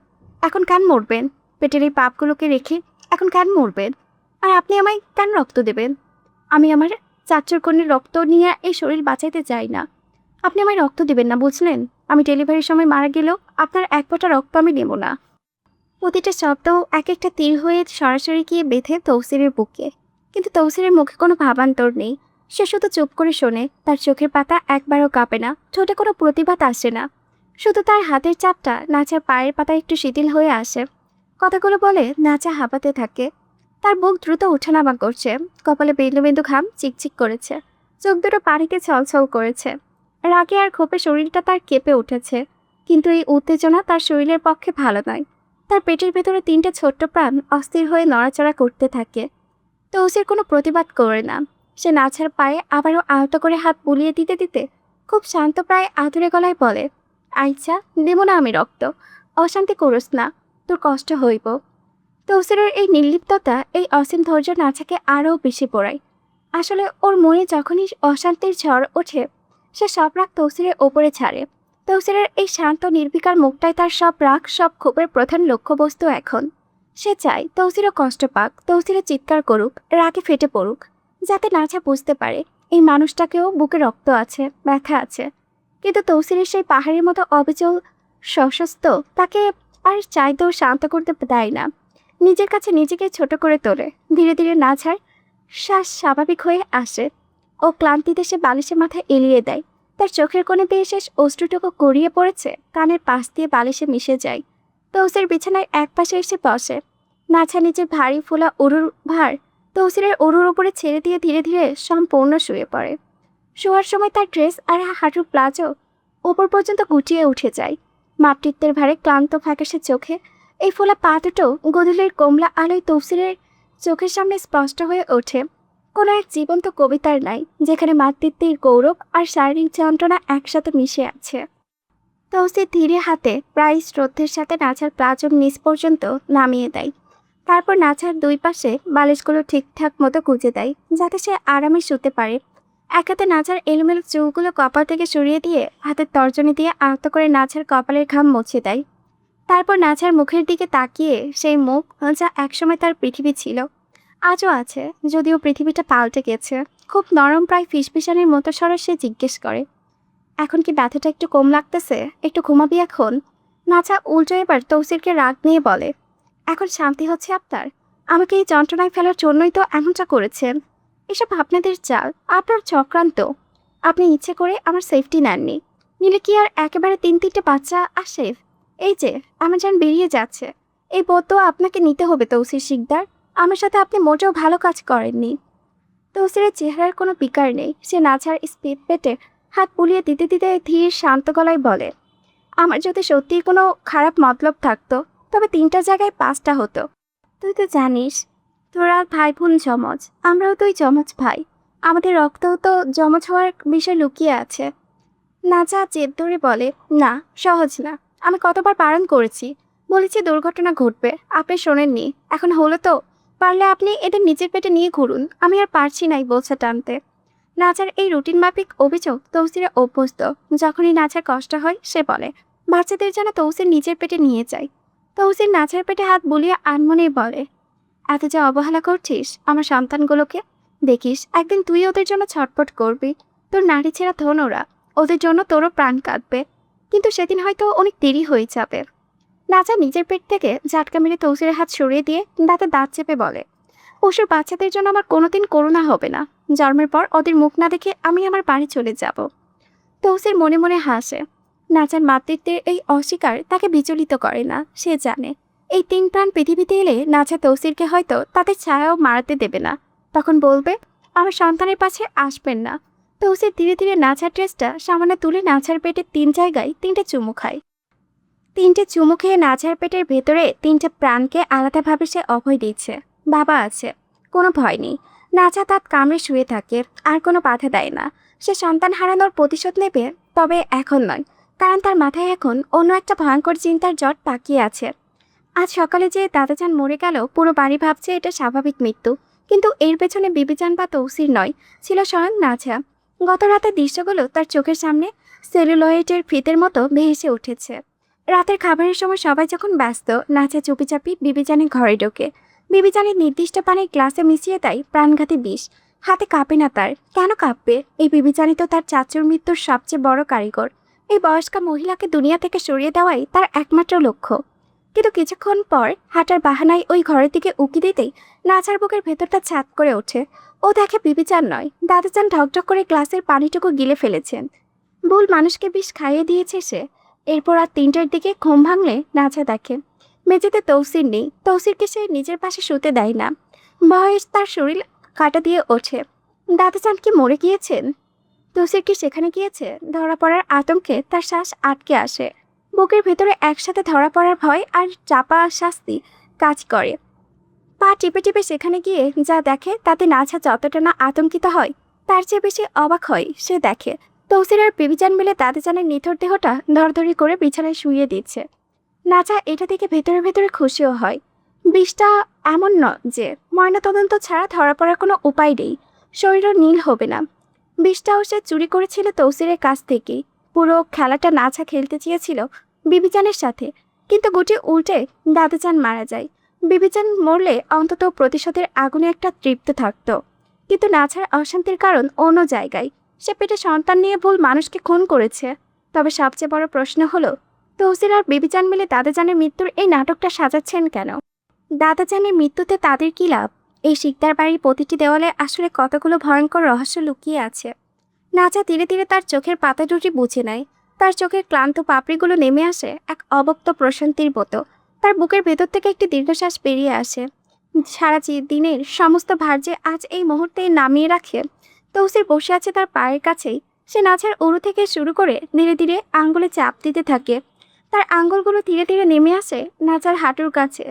এখন কেন মরবেন? পেটের এই পাপগুলোকে রেখে এখন কেন মরবেন? আর আপনি আমায় কেন রক্ত দেবেন? আমি আমার চাচুর কন্যের রক্ত নিয়ে এই শরীর বাঁচাইতে চাই না। আপনি আমায় রক্ত দেবেন না, বুঝলেন? আমি ডেলিভারির সময় মারা গেলেও আপনার এক ফোঁটা রক্ত আমি নেব না। প্রতিটা শব্দ এক একটা তীর হয়ে সরাসরি গিয়ে বেঁধে তৌসিরের বুকে। কিন্তু তৌসিরের মুখে কোনো ভাবান্তর নেই। সে শুধু চুপ করে শোনে, তার চোখের পাতা একবারও কাঁপে না, ঠোঁটে কোনো প্রতিবাদ আসে না। শুধু তার হাতের চাপটা নাচার পায়ের পাতা একটু শিথিল হয়ে আসে। কথাগুলো বলে নাচা হাঁপাতে থাকে, তার বুক দ্রুত ওঠানামা করছে, কপালে বিন্দু বিন্দু ঘাম চিকচিক করেছে, চোখ দুটো পানিতে ছলছল করেছে। রাগে আর ক্ষোভে শরীরটা তার কেঁপে উঠেছে, কিন্তু এই উত্তেজনা তার শরীরের পক্ষে ভালো নয়। তার পেটের ভেতরে তিনটে ছোট্ট প্রাণ অস্থির হয়ে নড়াচড়া করতে থাকে। তৌসির কোনো প্রতিবাদ করে না। সে নাচার পায়ে আবারও আলতো করে হাত বুলিয়ে দিতে দিতে খুব শান্ত প্রায় আদুরে গলায় বলে, আচ্ছা দেব না আমি রক্ত, অশান্তি করিস না, তোর কষ্ট হইব। তৌসিরের এই নির্লিপ্ততা, এই অসীম ধৈর্য নাচাকে আরও বেশি পোড়ায়। আসলে ওর মনে যখনই অশান্তির ঝড় ওঠে, সে সব রাগ তৌসিরের ওপরে ছাড়ে। তৌসিরের এই শান্ত নির্বিকার মুখটাই তার সব রাগ, সব ক্ষোভের প্রধান লক্ষ্যবস্তু এখন। সে চায় তৌসিরও কষ্ট পাক, তৌসিরে চিৎকার করুক, রাগে ফেটে পড়ুক, যাতে নাচা বুঝতে পারে এই মানুষটাকেও বুকে রক্ত আছে, ব্যথা আছে। কিন্তু তৌসিরের সেই পাহাড়ের মতো অবিচল সশস্ত্র তাকে আর চাইতেও শান্ত করতে দেয় না। নিজের কাছে নিজেকে ছোট করে তোলে। ধীরে ধীরে নাচার শ্বাস স্বাভাবিক হয়ে আসে। ও ক্লান্তিতে সে বালিশে মাথা এলিয়ে দেয়। তার চোখের কোণে দিয়ে শেষ অশ্রুটুকু গড়িয়ে পড়েছে, কানের পাশ দিয়ে বালিশে মিশে যায়। তৌসির বিছানায় এক পাশে এসে বসে। নাছা নিজের ভারী ফোলা উরুর ভার তৌসিরের উরুর উপরে ছেড়ে দিয়ে ধীরে ধীরে সম্পূর্ণ শুয়ে পড়ে। শোয়ার সময় তার ড্রেস আর হাঁটুর প্লাজো ওপর পর্যন্ত গুটিয়ে উঠে যায়। মাতৃত্বের ভারে ক্লান্ত ফ্যাকাশে চোখে এই ফোলা পা দুটো গোধূলির কমলা আলোয় তৌসিরের চোখের সামনে স্পষ্ট হয়ে ওঠে। কোনো এক জীবন্ত কবিতার নাই, যেখানে মাতৃত্বের গৌরব আর শারীরিক যন্ত্রণা একসাথে মিশে আছে। তৌসির ধীরে হাতে প্রায় শ্রদ্ধের সাথে নাচার প্লাজম নিচ পর্যন্ত নামিয়ে দেয়। তারপর নাচার দুই পাশে বালিশগুলো ঠিকঠাক মতো গুঁজে দেয়, যাতে সে আরামে শুতে পারে। এক হাতে নাচার এলোমেলো চুলগুলো কপাল থেকে সরিয়ে দিয়ে হাতের তর্জনী দিয়ে আলতো করে নাচার কপালের ঘাম মুছে দেয়। তারপর নাচার মুখের দিকে তাকিয়ে, সেই মুখ যা একসময় তার পৃথিবী ছিল আজও আছে, যদিও পৃথিবীটা পাল্টে গেছে। খুব নরম প্রায় ফিসফিসানির মতো স্বরে সে জিজ্ঞেস করে, এখন কি ব্যথাটা একটু কম লাগতেছে? একটু ঘুমাবি এখন? নাচা উল্টো এবার তৌসিরকে রাগ নিয়ে বলে, এখন শান্তি হচ্ছে আপনার? আমাকে এই যন্ত্রণায় ফেলার জন্যই তো এমনটা করেছেন। এসব আপনাদের চাল, আপনার চক্রান্ত। আপনি ইচ্ছে করে আমার সেফটি নেননি, নিলে কি আর একেবারে তিন তিনটে বাচ্চা আসে? এই যে আমার যান বেরিয়ে যাচ্ছে, এই বদদোয়া আপনাকে নিতে হবে তৌসির শিকদার। আমার সাথে আপনি মোটেও ভালো কাজ করেননি। তৌসিরের চেহারার কোনো বিকার নেই। সে নাচার স্পিড পেটে হাত বুলিয়ে দিতে দিতে ধীর শান্ত গলায় বলে, আমার যদি সত্যিই কোনো খারাপ মতলব থাকতো, তবে তিনটা জায়গায় পাঁচটা হতো। তুই তো জানিস তোরা ভাই বোন যমজ, আমরাও তুই যমজ ভাই। আমাদের রক্তও তো যমজ হওয়ার বিষয় লুকিয়ে আছে। নাচা জেদ ধরে বলে, না সহজ না। আমি কতবার বারণ করেছি, বলেছি দুর্ঘটনা ঘটবে, আপনি শোনেননি। এখন হলো তো, পারলে আপনি এদের নিজের পেটে নিয়ে ঘুরুন, আমি আর পারছি না এই বোঝা টানতে। নাচার এই রুটিন মাফিক অভিযোগ তৌসিরে অভ্যস্ত। যখনই নাচার কষ্ট হয় সে বলে, বাচ্চাদের যেন তৌসির নিজের পেটে নিয়ে যায়। তৌসির নাচার পেটে হাত বুলিয়ে আনমনেই বলে, এত যে অবহেলা করছিস আমার সন্তানগুলোকে, দেখিস একদিন তুই ওদের জন্য ছটফট করবি। তোর নারী ছেঁড়া ধন ওরা, ওদের জন্য তোরও প্রাণ কাঁদবে, কিন্তু সেদিন হয়তো অনেক দেরি হয়ে যাবে। নাচা নিজের পেট থেকে ঝাটকা মেরে তৌসিরের হাত সরিয়ে দিয়ে দাঁতে দাঁত চেপে বলে, পশুর বাচ্চাদের জন্য আমার কোনোদিন করুণা হবে না। জন্মের পর ওদের মুখ না দেখে আমি আমার বাড়ি চলে যাব। তৌসির মনে মনে হাসে। নাচার মাতৃত্বের এই অস্বীকার তাকে বিচলিত করে না। সে জানে এই 3 প্রাণ পৃথিবীতে এলে নাচা তৌসিরকে হয়তো তাদের ছায়াও মারাতে দেবে না। তখন বলবে, আমার সন্তানের পাশে আসবেন না। তৌসির ধীরে ধীরে নাচার ড্রেসটা সামান্য তুলে নাচার পেটের 3 জায়গায় 3টে চুমু খায়। 3টে চুমু খেয়ে নাচার পেটের ভেতরে 3টে প্রাণকে আলাদাভাবে সে অভয় দিচ্ছে। বাবা আছে, কোনো ভয় নেই। নাচা তাঁত কামড়ে শুয়ে থাকে, আর কোনো বাধা দেয় না। সে সন্তান হারানোর প্রতিশোধ নেবে, তবে এখন নয়, কারণ তার মাথায় এখন অন্য একটা ভয়ঙ্কর চিন্তার জট পাকিয়ে আছে। আজ সকালে যে দাদাজান মরে গেল, পুরো বাড়ি ভাবছে এটা স্বাভাবিক মৃত্যু, কিন্তু এর পেছনে বিবিজান বা তৌসির নয়, ছিল স্বয়ং নাচা। গত রাতের দৃশ্যগুলো তার চোখের সামনে সেলুলয়েডের ফিতের মতো ভেসে উঠেছে। রাতের খাবারের সময় সবাই যখন ব্যস্ত, নাচা চুপিচাপি বিবিজানের ঘরে ঢোকে। বিবিজানের নির্দিষ্ট পানির গ্লাসে মিশিয়ে দেয় প্রাণঘাতী বিষ। হাতে কাঁপে না তার। কেন কাঁপবে? এই বিবিজানি তো তার চাচুর মৃত্যুর সবচেয়ে বড় কারিগর। এই বয়স্কা মহিলাকে দুনিয়া থেকে সরিয়ে দেওয়াই তার একমাত্র লক্ষ্য। কিন্তু কিছুক্ষণ পর হাঁটার বাহানায় ওই ঘরের দিকে উকি দিতেই নাচার বুকের ভেতরটা ছাদ করে ওঠে। ও দেখে বিবিচান নয়, দাদাজান ঢকঢক করে গ্লাসের পানিটুকু গিলে ফেলেছেন। ভুল মানুষকে বিষ খাইয়ে দিয়েছে সে। এরপর আর 3টার দিকে ঘুম ভাঙলে নাচা দেখে মেঝেতে তৌসির নেই। তৌসিরকে সে নিজের পাশে শুতে দেয় না। বয়স তার শরীর কাটা দিয়ে ওঠে। দাদাজান কি মরে গিয়েছেন? তৌসির কি সেখানে গিয়েছে? ধরা পড়ার আতঙ্কে তার শ্বাস আটকে আসে। বুকের ভেতরে একসাথে ধরা পড়ার ভয় আর চাপা শাস্তি কাজ করে। পা টিপে টিপে সেখানে গিয়ে যা দেখে তাতে নাচা যতটা না আতঙ্কিত হয়, তার চেয়ে বেশি অবাক হয় সে দেখে তৌসির আর বিবিজান মিলে দাদাজানের নিথর দেহটা ধরধরি করে বিছানায় শুইয়ে দিচ্ছে। নাচা এটা থেকে ভেতরে ভেতরে খুশিও হয়। বিষটা এমন নয় যে ময়নাতদন্ত ছাড়া ধরা পড়ার কোনো উপায় নেই, শরীরও নীল হবে না। বিষটাও সে চুরি করেছিল তৌসিরের কাছ থেকেই। পুরো খেলাটা নাচা খেলতে চেয়েছিল বিবিজানের সাথে, কিন্তু গুটি উল্টে দাদাজান মারা যায়। বিবিজান মরলে অন্তত প্রতিশোধের আগুনে একটা তৃপ্ত থাকত, কিন্তু নাচার অশান্তির কারণ অন্য জায়গায়। সে পেটে সন্তান নিয়ে ভুল মানুষকে খুন করেছে। তবে সবচেয়ে বড় প্রশ্ন হলো, তৌসির আর বিবিজান মিলে দাদাজানের মৃত্যুর এই নাটকটা সাজাচ্ছেন কেন? দাদাজানের মৃত্যুতে তাদের কি লাভ? এই শিকদার বাড়ির প্রতিটি দেওয়ালে আসলে কতগুলো ভয়ঙ্কর রহস্য লুকিয়ে আছে। নাচা ধীরে ধীরে তার চোখের পাতা দুটি বুঝে নেয়। তার চোখের ক্লান্ত পাপড়িগুলো নেমে আসে এক অব্যক্ত প্রশান্তির মতো। তার বুকের ভেতর থেকে একটি দীর্ঘশ্বাস বেরিয়ে আসে। সারা দিনের সমস্ত ভার যে আজ এই মুহূর্তে নামিয়ে রাখে। তৌসির বসে আছে তার পায়ের কাছেই। সে নাচার উরু থেকে শুরু করে ধীরে ধীরে আঙ্গুলে চাপ দিতে থাকে। তার আঙ্গুলগুলো ধীরে ধীরে নেমে আসে নাচার হাঁটুর কাছে,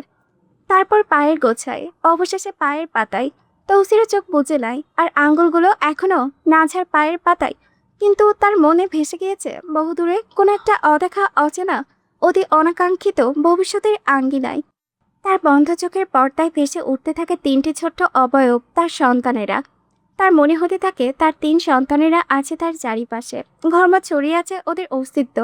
তারপর পায়ের গোছায়, অবশেষে পায়ের পাতায়। তৌসিরের চোখ বুজে নাই, আর আঙ্গুলগুলো এখনো নাঝার পায়ের পাতায়, কিন্তু তার মনে ভেসে গিয়েছে বহুদূরে কোনো একটা অদেখা অচেনা অতি অনাকাঙ্ক্ষিত ভবিষ্যতের আঙ্গিনায়। তার বন্ধ চোখের পর্দায় ভেসে উঠতে থাকে 3টি ছোট্ট অবয়ব, তার সন্তানেরা। তার মনে হতে থাকে তার 3 সন্তানেরা আছে তার চারিপাশে। ঘরমা ছড়িয়ে আছে ওদের অস্তিত্ব।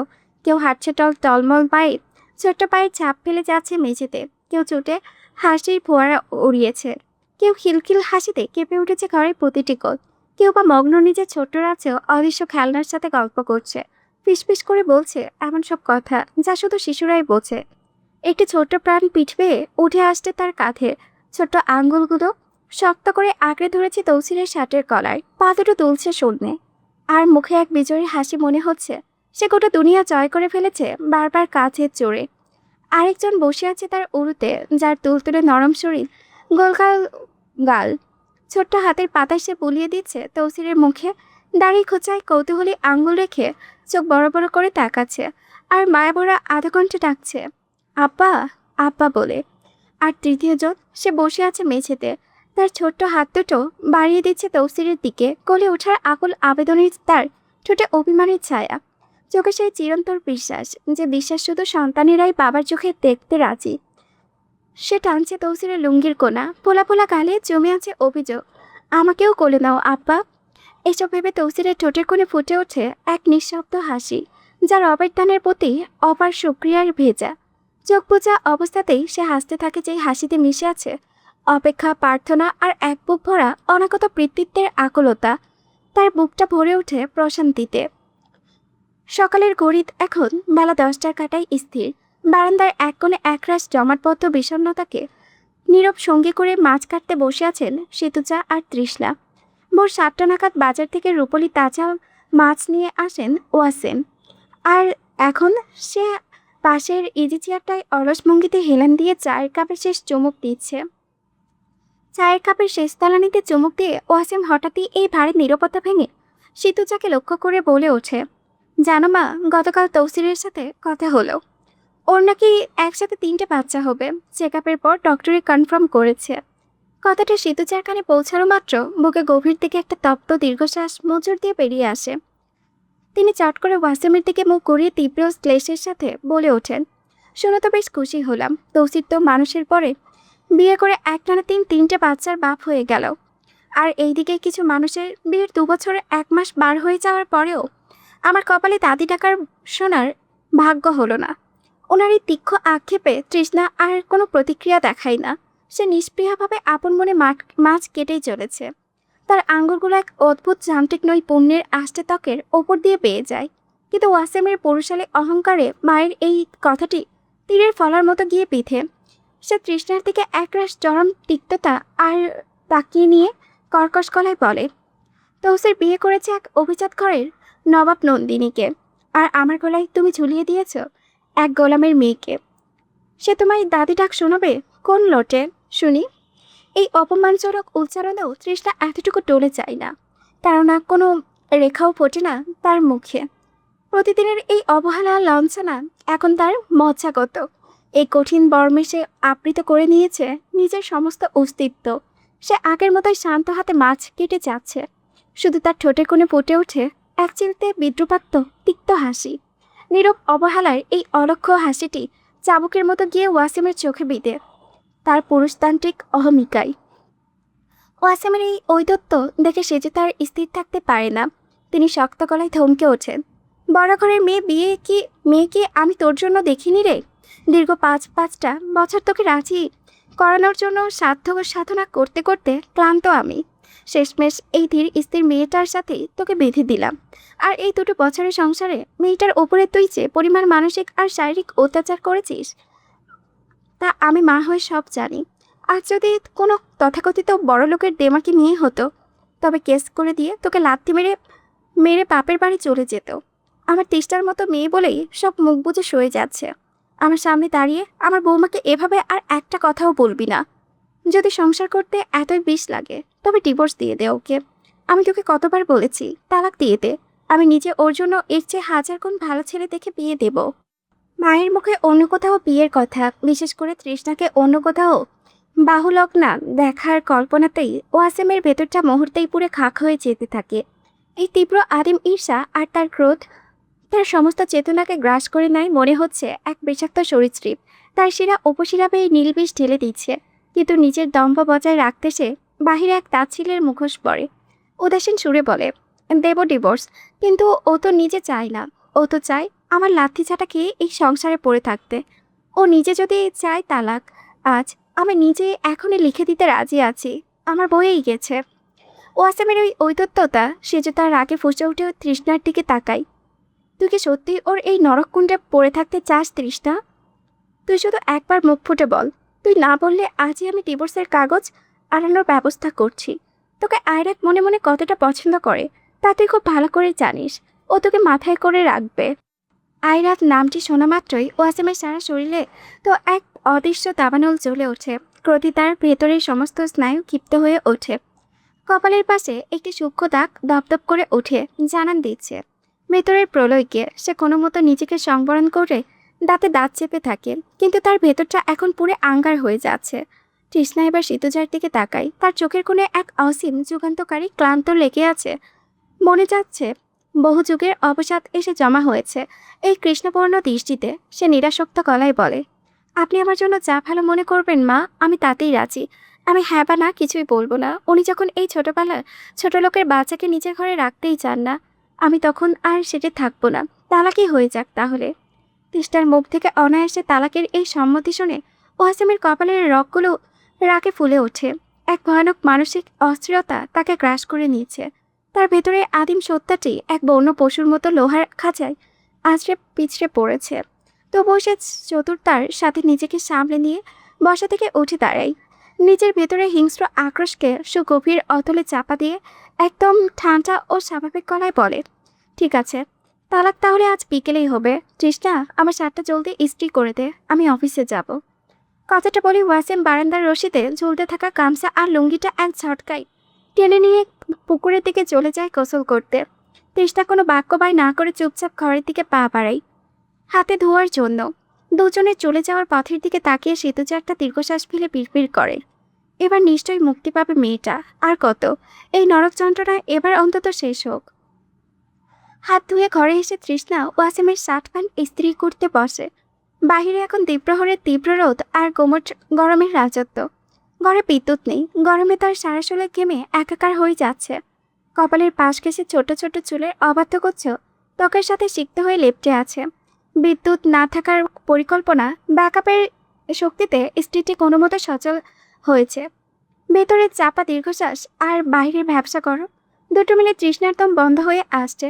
কেউ হাঁটছে টলমল পায়ে, ছোট্ট পায়ের ছাপ ফেলে যাচ্ছে মেঝেতে। কেউ চোটে হাসির ফোয়ারা উড়িয়েছে, কেউ খিলখিল হাসিতে কেঁপে উঠেছে ঘরের প্রতিটি কোণ। কেউ বা মগ্ন নিজের ছোট্ট রাজ্যেও অদৃশ্য খেলনার সাথে গল্প করছে, ফিসফিস করে বলছে এমন সব কথা যা শুধু শিশুরাই বোঝে। একটি ছোট্ট প্রাণ পিঠ বেয়ে উঠে আসতে তার কাঁধে ছোট্ট আঙ্গুলগুলো শক্ত করে আঁকড়ে ধরেছে তৌসিরের শার্টের কলায়। পা দুটো তুলছে শূন্যে, আর মুখে এক বিজয়ী হাসি। মনে হচ্ছে সে গোটা দুনিয়া জয় করে ফেলেছে বারবার কাছের জোরে। আরেকজন বসে আছে তার উরুতে, যার তুলতুলে নরম শরীর, গোলগাল গাল, ছোট্ট হাতের পাতায় সে বুলিয়ে দিচ্ছে তৌসিরের মুখে। দাড়ি খোঁচায় কৌতূহলী আঙ্গুল রেখে চোখ বড় বড় করে তাকাচ্ছে, আর মায়া ভরা আধা ঘন্টা ডাকছে আব্বা আব্বা বলে। আর তৃতীয়জন, সে বসে আছে মেঝেতে, তার ছোট্ট হাত দুটো বাড়িয়ে দিচ্ছে তৌসিরের দিকে। কোলে ওঠার আকুল আবেদনের তার ঠোঁটে অভিমানের ছায়া, চোখে সেই চিরন্তর বিশ্বাস, যে বিশ্বাস শুধু সন্তানেরাই বাবার চোখে দেখতে রাজি। সে টানছে তৌসিরের লুঙ্গির কোনা, পোলা পোলা গালে জমে আছে অভিযোগ, আমাকেও কোলে নাও আব্বা। এসব ভেবে তৌসিরের ঠোঁটের কোণে ফুটে ওঠে এক নিঃশব্দ হাসি, যার অবদানের প্রতি অপার সুক্রিয়ার ভেজা। চোখ বোঝা অবস্থাতেই সে হাসতে থাকে, যেই হাসিতে মিশে আছে অপেক্ষা, প্রার্থনা আর এক বুক ভরা অনাগত কৃতিত্বের আকুলতা। তার বুকটা ভরে ওঠে প্রশান্তিতে। সকালের ঘড়ি এখন বেলা 10টার কাটায় স্থির। বারান্দার এক কোণে একরাশ জমাটবদ্ধ বিষণ্ণতাকে নীরব সঙ্গী করে মাছ কাটতে বসে আছেন সেতুজা আর তৃষ্ণা। ভোর 7টা নাগাদ বাজার থেকে রূপলি তাজা মাছ নিয়ে আসেন ওয়াসেন, আর এখন সে পাশের ইজি চেয়ারটায় অলস ভঙ্গিতে হেলান দিয়ে চায়ের কাপের শেষ চুমুক দিচ্ছে। চায়ের কাপের শেষ তলানিতে চুমুক দিয়ে ওয়াসিম হঠাৎই এই ভারী নীরবতা ভেঙে সিতুজাকে লক্ষ্য করে বলে ওঠে, জানো মা, গতকাল তৌসিরের সাথে কথা হলো। ওর নাকি একসাথে 3টে বাচ্চা হবে। চেক আপের পর ডক্টরে কনফার্ম করেছে। কথাটা সিতুজার কানে পৌঁছানো মাত্র বুকে গভীর থেকে একটা তপ্ত দীর্ঘশ্বাস মোচড় দিয়ে বেরিয়ে আসে। তিনি চট করে ওয়াসিমের দিকে মুখ ঘুরিয়ে তীব্র ক্লেশের সাথে বলে ওঠেন, শুনে তো বেশ খুশি হলাম। তৌসির তো মানুষের পরে বিয়ে করে একটানা 3টে বাচ্চার বাপ হয়ে গেল। আর এইদিকে কিছু মানুষের বিয়ের 2 বছরে 1 মাস বার হয়ে যাওয়ার পরেও আমার কপালে দাদি টাকার শোনার ভাগ্য হলো না। ওনার এই তীক্ষ্ণ আক্ষেপে তৃষ্ণা আর কোনো প্রতিক্রিয়া দেখায় না। সে নিষ্প্রিয়ভাবে আপন মনে মাছ কেটেই চলেছে। তার আঙ্গুলগুলো এক অদ্ভুত যান্ত্রিক নৈপুণ্যের আষ্টে ত্বকের ওপর দিয়ে পেয়ে যায়। কিন্তু ওয়াসিমের পৌরুষালী অহংকারে মায়ের এই কথাটি তীরের ফলার মতো গিয়ে পিঠে। সে তৃষ্ণার দিকে একরাশ চরম তিক্ততা আর তাকিয়ে নিয়ে কর্কশ গলায় বলে, তৌসির বিয়ে করেছে এক অভিজাত ঘরের নবাব নন্দিনীকে, আর আমার গলায় তুমি ঝুলিয়ে দিয়েছ এক গোলামের মেয়েকে। সে তোমায় দাদি ডাক শোনাবে কোন লোটে শুনি? এই অপমানজনক উচ্চারণেও তৃষ্ণা এতটুকু টলে যায় না, কেননা কোনো রেখাও ফোটে না তার মুখে। প্রতিদিনের এই অবহেলা লাঞ্ছনা এখন তার মজ্জাগত। এই কঠিন বর্মে সে আবৃত করে নিয়েছে নিজের সমস্ত অস্তিত্ব। সে আগের মতোই শান্ত হাতে মাছ কেটে যাচ্ছে। শুধু তার ঠোঁটের কোণে ফুটে ওঠে এক চিলতে বিদ্রুপাত্ম তিক্ত হাসি। নীরব অবহেলার এই অলক্ষ্য হাসিটি চাবুকের মতো গিয়ে ওয়াসিমের চোখে বিঁধে তার পুরুষতান্ত্রিক অহমিকায়। ওয়াসিমের এই ঔদ্ধত্য দেখে সে যে তার স্থির থাকতে পারে না। তিনি শক্ত গলায় ধমকে ওঠেন, বড় ঘরের মেয়ে কি আমি তোর জন্য দেখিনি রে? দীর্ঘ 5টা বছর তোকে রাজি করানোর জন্য সাধনা করতে করতে ক্লান্ত আমি। শেষমেশ এই ধীর স্থির মেয়েটার সাথে তোকে বেঁধে দিলাম। আর এই 2 বছরের সংসারে মেয়েটার ওপরে তুই যে পরিমাণ মানসিক আর শারীরিক অত্যাচার করেছিস তা আমি মা হয়ে সব জানি। আর যদি কোনো তথাকথিত বড় লোকের দেমাকি মেয়ে হতো, তবে কেস করে দিয়ে তোকে লাথি মেরে মেরে বাপের বাড়ি চলে যেত। আমার তেষ্টার মতো মেয়ে বলেই সব মুখ বুজে সয়ে যাচ্ছে। আমার সামনে দাঁড়িয়ে আমার বৌমাকে এভাবে আর একটা কথাও বলবি না। যদি সংসার করতে এতই বিষ লাগে তবে ডিভোর্স দিয়ে দে ওকে। আমি তোকে কতবার বলেছি তালাক দিয়ে দে। আমি নিজে ওর জন্য এর চেয়ে 1000 গুণ ভালো ছেলে দেখে বিয়ে দেব। মায়ের মুখে অন্য কোথাও বিয়ের কথা, বিশেষ করে তৃষ্ণাকে অন্য কোথাও বাহুলক না দেখার কল্পনাতেই ওয়াসিমের ভেতরটা মুহূর্তেই পুরে খাক হয়ে যেতে থাকে। এই তীব্র আদিম ঈর্ষা আর তার ক্রোধ তার সমস্ত চেতনাকে গ্রাস করে নেয়। মনে হচ্ছে এক বিষাক্ত সরীসৃপ তার শিরা উপশিরা বেয়ে নীলবিষ ঢেলে দিচ্ছে। কিন্তু নিজের দম্ভ বজায় রাখতে সে বাহিরে এক তাচ্ছিলের মুখোশ পরে। উদাসীন সুরে বলে, দেব ডিভোর্স, কিন্তু ও তো নিজে চায় না। ও তো চায় আমার লাথি ছাটা খেয়ে এই সংসারে পড়ে থাকতে। ও নিজে যদি চায় তালাক, আজ আমি নিজে এখনই লিখে দিতে রাজি আছি। আমার বইয়েই গেছে। ওয়াসিমের ওই ঔদ্ধত্যতা সে যে তার রাগে ফুসে উঠে তৃষ্ণার দিকে তাকায়। তুই কি সত্যি ওর এই নরককুণ্ডে পড়ে থাকতে চাস তৃষ্ণা? তুই শুধু একবার মুখ ফুটে বল। তুই না বললে আজই আমি ডিভোর্সের কাগজ আনানোর ব্যবস্থা করছি। তোকে আয়রাত মনে মনে কতটা পছন্দ করে তা তুই খুব ভালো করে জানিস। ও তোকে মাথায় করে রাখবে। আয়রাত নামটি শোনা মাত্রই ওয়াসিমের সারা শরীরে তো এক অদৃশ্য দাবানল জ্বলে ওঠে। ক্রোধে তার ভেতরের সমস্ত স্নায়ু ক্ষিপ্ত হয়ে ওঠে। কপালের পাশে একটি সূক্ষ্ম দাগ দপদপ করে ওঠে, জানান দিচ্ছে ভেতরের প্রলয়কে। সে কোনো মতো নিজেকে সংবরণ করে দাঁতে দাঁত চেপে থাকে, কিন্তু তার ভেতরটা এখন পুরো আঙ্গার হয়ে যাচ্ছে। তৃষ্ণা এবার সিতুজার দিকে তাকায়। তার চোখের কোণে এক অসীম যুগান্তকারী ক্লান্ত লেগে আছে। মনে যাচ্ছে বহু যুগের অবসাদ এসে জমা হয়েছে এই কৃষ্ণবর্ণ দৃষ্টিতে। সে নিরাসক্ত গলায় বলে, আপনি আমার জন্য যা ভালো মনে করবেন মা, আমি তাতেই রাজি। আমি হ্যাঁ বা না কিছুই বলবো না। উনি যখন এই ছোটবেলার ছোট লোকের বাচ্চাকে নিজের ঘরে রাখতেই চান না, আমি তখন আর সেটা থাকবো না। তালাকই হয়ে যাক তাহলে। তৃষ্ণার মুখ থেকে অনায়াসে তালাকের এই সম্মতি শুনে ওয়াসিমের কপালের রগগুলো রাগে ফুলে ওঠে। এক ভয়ানক মানসিক অস্থিরতা তাকে গ্রাস করে নিয়েছে। তার ভেতরে আদিম সত্তাটি এক বন্য পশুর মতো লোহার খাঁচায় আছড়ে পিছড়ে পড়েছে। তবুও সে চতুরতার সাথে নিজেকে সামলে নিয়ে বসা থেকে উঠে দাঁড়ায়। নিজের ভেতরে হিংস্র আক্রোশকে সুগভীর অতলে চাপা দিয়ে একদম ঠান্ডা ও স্বাভাবিক গলায় বলে, ঠিক আছে, তালাক তাহলে আজ বিকেলেই হবে। তৃষ্ণা, আমার শার্টটা জলদি ইস্ত্রি করে দে, আমি অফিসে যাব। কথাটা বলে ওয়াসিম বারান্দার রশিতে ঝুলতে থাকা গামছা আর লুঙ্গিটা এক ঝটকায় টেনে নিয়ে পুকুরের দিকে চলে যায় গোসল করতে। তৃষ্ণা কোনো বাক্য বাই না করে চুপচাপ ঘরের দিকে পা বাড়ায় হাতে ধোয়ার জন্য। দুজনে চলে যাওয়ার পথের দিকে তাকিয়ে সেতুজে একটা দীর্ঘশ্বাস ফেলে পিড়পিড় করে। এবার নিশ্চয়ই মুক্তি পাবে মেয়েটা। আর কত, এই নরক যন্ত্রণা এবার অন্তত শেষ হোক। হাত ধুয়ে ঘরে এসে তৃষ্ণা ওয়াসিমের শার্ট প্যান্ট ইস্ত্রি করতে বসে। বাহিরে এখন দ্বীপ্রহরের তীব্র রোদ আর কোমট গরমের রাজত্ব। ঘরে বিদ্যুৎ নেই, গরমে তার সারা শোলে ঘেমে একাকার হয়ে যাচ্ছে। কপালের পাশ ঘেঁষে ছোট ছোট চুলের অবাধ্যকচ্ছ ত্বকের সাথে সিক্ত হয়ে লেপ্টে আছে। বিদ্যুৎ না থাকার পরিকল্পনা ব্যাকআপের শক্তিতে স্ত্রীটি কোনো মতো সচল হয়েছে। ভেতরে চাপা দীর্ঘশ্বাস আর বাইরের ব্যবসা করো, দুটো মিলে তৃষ্ণার দম বন্ধ হয়ে আসছে।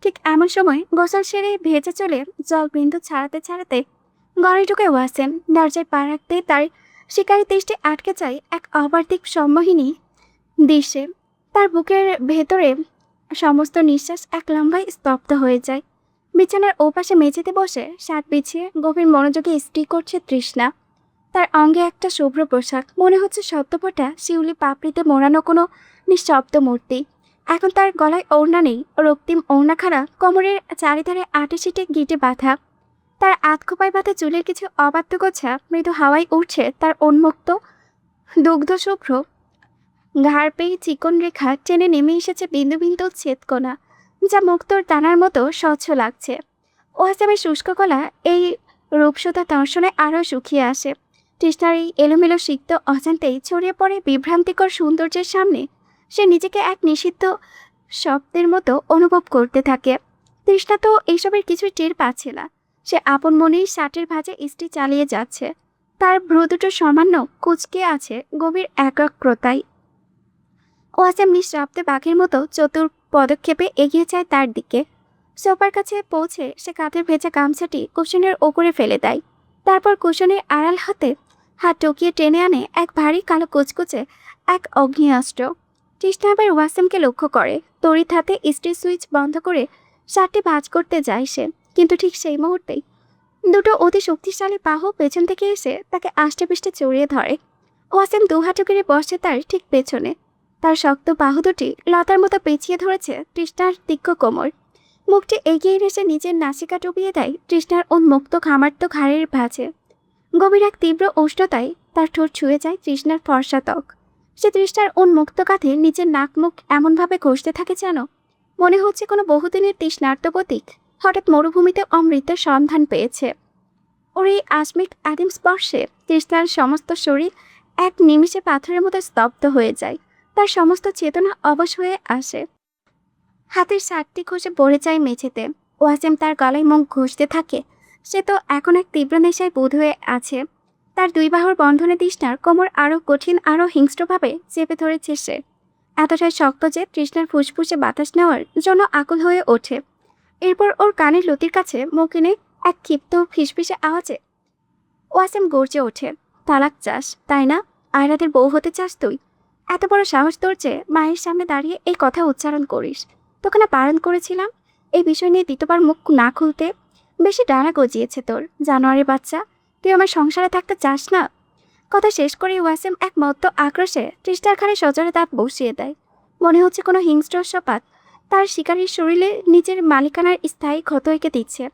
ঠিক এমন সময় গোসল সেরে ভেজে চলে জল বিন্দু ছাড়াতে ছাড়াতে ঘরে ঢুকে ওয়াসেম। দরজায় পা রাখতে তার শিকারী দৃষ্টি আটকে যায় এক অবার্তিক সম্মোহিনী দৃশ্যে। তার বুকের ভেতরে সমস্ত নিঃশ্বাস এক লম্বায় স্তব্ধ হয়ে যায়। বিছানার ওপাশে মেঝেতে বসে শার্ট বিছিয়ে গভীর মনোযোগে ইস্ত্রি করছে তৃষ্ণা। তার অঙ্গে একটা শুভ্র পোশাক, মনে হচ্ছে সত্যপটা শিউলি পাপড়িতে মোড়ানো কোনো নিঃশব্দ মূর্তি। এখন তার গলায় ওড়না নেই, রক্তিম ওড়নাখানা কোমরের চারিধারে আটে সিটে গিটে বাঁধা। তার আধখোপায় বাঁধা চুলের কিছু অবাধ্য গোছা মৃদু হাওয়ায় উঠছে তার উন্মুক্ত দুগ্ধ শুভ্র ঘাড় পেয়ে চিকন রেখা টেনে নেমে এসেছে বিন্দু বিন্দু ছেদকোনা, যা মুক্তোর দানার মতো স্বচ্ছ লাগছে। ওয়াসিমের শুষ্ক গলা এই রূপসতা দর্শনে আরও শুকিয়ে আসে। তৃষ্ণার এই এলোমেলো সিক্ত অজান্তেই ছড়িয়ে পড়ে বিভ্রান্তিকর সৌন্দর্যের সামনে। সে নিজেকে এক নিষিদ্ধ শব্দের মতো অনুভব করতে থাকে। তৃষ্ণা তো এইসবের কিছু টের পাচ্ছে না। সে আপন মনেই শার্টের ভাঁজে ইস্ত্রি চালিয়ে যাচ্ছে। তার ভ্রু দুটো সামান্য কুঁচকে আছে গভীর একাগ্রতায়। ওয়াসিম নিঃশব্দে বাঘের মতো চতুর পদক্ষেপে এগিয়ে যায় তার দিকে। সোফার কাছে পৌঁছে সে কাঁধের ভেজা গামছাটি কুশনের ওপরে ফেলে দেয়। তারপর কুশনের আড়াল হাতে হাত টকিয়ে টেনে আনে এক ভারী কালো কুচকুচে এক অগ্নিয়াস্ত্র। তৃষ্ণা আবার ওয়াসিমকে লক্ষ্য করে। তড়িৎ হাতে ইস্ত্রির সুইচ বন্ধ করে শার্টটি ভাঁজ করতে যায় সে। কিন্তু ঠিক সেই মুহূর্তেই দুটো অতি শক্তিশালী বাহু পেছন থেকে এসে তাকে আষ্টেপৃষ্টে জড়িয়ে ধরে। ওয়াসিম দুহাঁটু গেড়ে বসছে তার ঠিক পেছনে। তার শক্ত বাহু দুটি লতার মতো পেঁচিয়ে ধরেছে তৃষ্ণার তীক্ষ্ণ কোমর। মুখটি এগিয়ে এসে নিজের নাসিকা ডুবিয়ে দেয় তৃষ্ণার উন্মুক্ত ঘামার্ত ঘাড়ের ভাঁজে। গভীর এক তীব্র উষ্ণতায় তার ঠোঁট ছুঁয়ে যায় তৃষ্ণার ফর্সা ত্বক। সে তৃষ্ণার উন্মুক্ত কাঁধে নিজের নাক মুখ এমনভাবে ঘষতে থাকে যেন মনে হচ্ছে কোনো বহুদিনের তৃষ্ণার্ত প্রতীক হঠাৎ মরুভূমিতে অমৃতের সন্ধান পেয়েছে। ওর এই আসমিক আদিম স্পর্শে তৃষ্ণার সমস্ত শরীর এক নিমিষে পাথরের মতো স্তব্ধ হয়ে যায়। তার সমস্ত চেতনা অবশ হয়ে আসে। হাতের শার্টটি ঘষে পড়ে যায় মেঝেতে। ওয়াসিম তার গলায় মুখ ঘষতে থাকে। সে তো এখন এক তীব্র নেশায় বোধ হয়ে আছে। তার দুই বাহুর বন্ধনে তৃষ্ণার কোমর আরও কঠিন আরও হিংস্রভাবে চেপে ধরেছে সে। এতটাই শক্ত যে তৃষ্ণার ফুসফুসে বাতাস নেওয়ার জন্য আকুল হয়ে ওঠে। এরপর ওর কানের লতির কাছে মুখ এনে এক ক্ষিপ্ত ফিসফিসে আওয়াজে ওয়াসিম গর্জে ওঠে। তালাক চাস, তাই না? আয়রাদের বউ হতে চাস তুই? এত বড় সাহস তোর যে মায়ের সামনে দাঁড়িয়ে এই কথা উচ্চারণ করিস? তোকে না বারণ করেছিলাম এই বিষয় নিয়ে দ্বিতীয়বার মুখ না খুলতে? বেশি ডানা গজিয়েছে তোর, জানোয়ারের বাচ্চা। তুই আমার সংসারে থাকতে চাস না? কথা শেষ করে ওয়াসিম এক মত্ত আক্রোশে তৃষ্ণার ঘাড়ে সজোরে দাঁত বসিয়ে দেয়। মনে হচ্ছে কোনো হিংস্র সপাত তার শিকারীর শরীরে নিজের মালিকানার স্থায়ী ক্ষত এঁকে দিচ্ছে।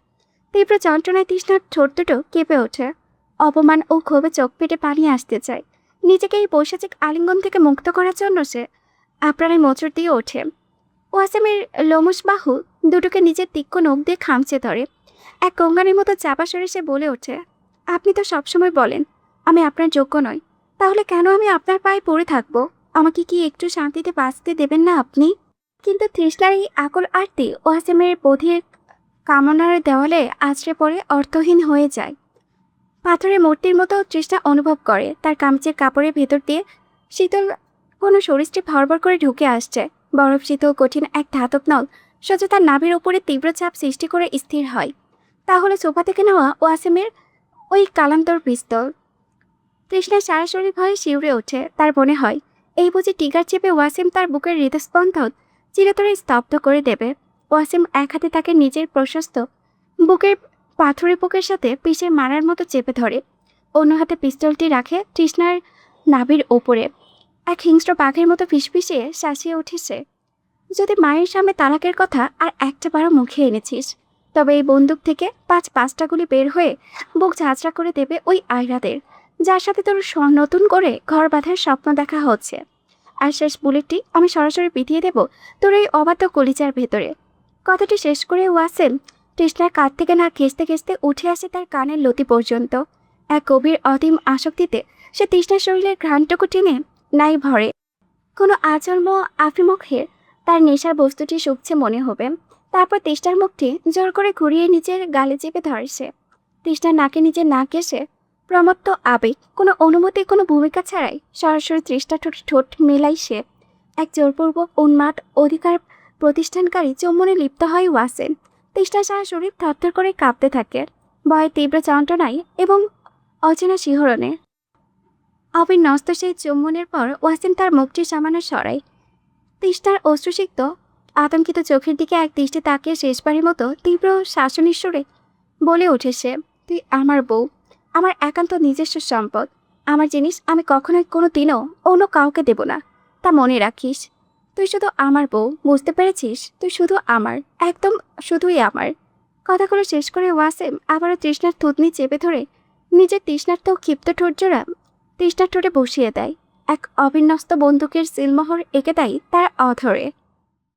তীব্র যন্ত্রণায় তৃষ্ণার ঠোঁট দুটো কেঁপে ওঠে। অপমান ও ক্ষোভে চোখ পেটে পানি আসতে চায়। নিজেকে এই পৈশাচিক আলিঙ্গন থেকে মুক্ত করার জন্য সে আপনারাই মোচড় দিয়ে ওঠে। ওয়াসিমের লোমশ বাহু দুটোকে নিজের তীক্ষ্ণ নখ দিয়ে খামচে ধরে। এক গঙ্গানের মতো চাপা সরে সে বলে ওঠে, আপনি তো সবসময় বলেন আমি আপনার যোগ্য নই, তাহলে কেন আমি আপনার পায়ে পড়ে থাকবো? আমাকে কি একটু শান্তিতে বাঁচতে দেবেন না আপনি? কিন্তু তৃষ্ণার এই আকল আরতি ওয়াসিমের বধির কামনার দেওয়ালে আছড়ে পড়ে অর্থহীন হয়ে যায়। পাথরের মূর্তির মতো তৃষ্ণা অনুভব করে তার কামিজের কাপড়ের ভেতর দিয়ে শীতল কোনো সরিষ্টি ভরভর করে ঢুকে আসছে। বরফ শীতল কঠিন এক ধাতব নল সোজা তার নাভির ওপরে তীব্র চাপ সৃষ্টি করে স্থির হয়। তাহলে সোফা থেকে নেওয়া ওয়াসিমের ওই কালান্তর পিস্তল। তৃষ্ণার সারা শরীর ভয়ে শিউরে ওঠে। তার মনে হয় এই বুঝি টিগার চেপে ওয়াসিম তার বুকের হৃদস্পন্দন চিরতরে স্তব্ধ করে দেবে। ওয়াসিম এক হাতে তাকে নিজের প্রশস্ত বুকের পাথুরে বুকের সাথে পিষে মারার মতো চেপে ধরে, অন্য হাতে পিস্তলটি রাখে তৃষ্ণার নাভির ওপরে। এক হিংস্র বাঘের মতো ফিসফিসিয়ে শাসিয়ে উঠেছে, যদি মায়ের সামনে তালাকের কথা আর একটা বারও মুখে এনেছিস, তবে এই বন্দুক থেকে পাঁচটা গুলি বের হয়ে বুক ঝাঁঝরা করে দেবে ওই আয়রাদের, যার সাথে তোর নতুন করে ঘর বাঁধার স্বপ্ন দেখা হচ্ছে। আর শেষ বুলেটটি আমি সরাসরি পিটিয়ে দেব তোর এই অবাধ্য কলিজার ভেতরে। কথাটি শেষ করে ওয়াসিম তৃষ্ণার কাঁধ থেকে না ঘেঁষতে ঘেঁষতে উঠে আসে তার কানের লতি পর্যন্ত। এক গভীর অধীম আসক্তিতে সে তৃষ্ণার শরীরের ঘ্রাণটুকু টেনে নাই ভরে। কোনো আজন্ম আফিমুখের তার নেশার বস্তুটি শুকছে মনে হবে। তারপর তৃষ্ণার মুখটি জোর করে ঘুরিয়ে নিজের গালে চেপে ধরে সে। তৃষ্ণার নাকে নিজের নাক এসে প্রমত্ত আবেগ, কোনো অনুমতি, কোনো ভূমিকা ছাড়াই সরাসরি তৃষ্ণা ঠোঁট মেলাই সে। এক জোরপূর্বক উন্মাদ অধিকার প্রতিষ্ঠানকারী চুম্বনে লিপ্ত হয় ওয়াসিম। তৃষ্ণার সারা শরীর থরথর করে কাঁপতে থাকে, ভয়ে তীব্র যন্ত্রণায় এবং অচেনা শিহরণে। অবিন্যস্ত সেই চুম্বনের পর ওয়াসিম তার মুখটি সামান্য সরায়। তৃষ্ণার অশ্রুসিক্ত আতঙ্কিত চোখের দিকে এক দৃষ্টি তাকিয়ে শেষবারের মতো তীব্র শাসনের সুরে বলে ওঠে সে, তুই আমার বউ, আমার একান্ত নিজস্ব সম্পদ, আমার জিনিস আমি কখনোই কোনো দিনও অন্য কাউকে দেব না, তা মনে রাখিস। তুই শুধু আমার বউ, বুঝতে পেরেছিস? তুই শুধু আমার, একদম শুধুই আমার। কথাগুলো শেষ করে ওয়াসিম আবারও তৃষ্ণার থুতনি চেপে ধরে নিজের তৃষ্ণার্ত ক্ষিপ্ত ঠোঁটজোড়া তৃষ্ণার ঠোঁটে বসিয়ে দেয়। এক অবিন্যস্ত বন্দুকের সিলমোহর এঁকে দেয় তার অধরে।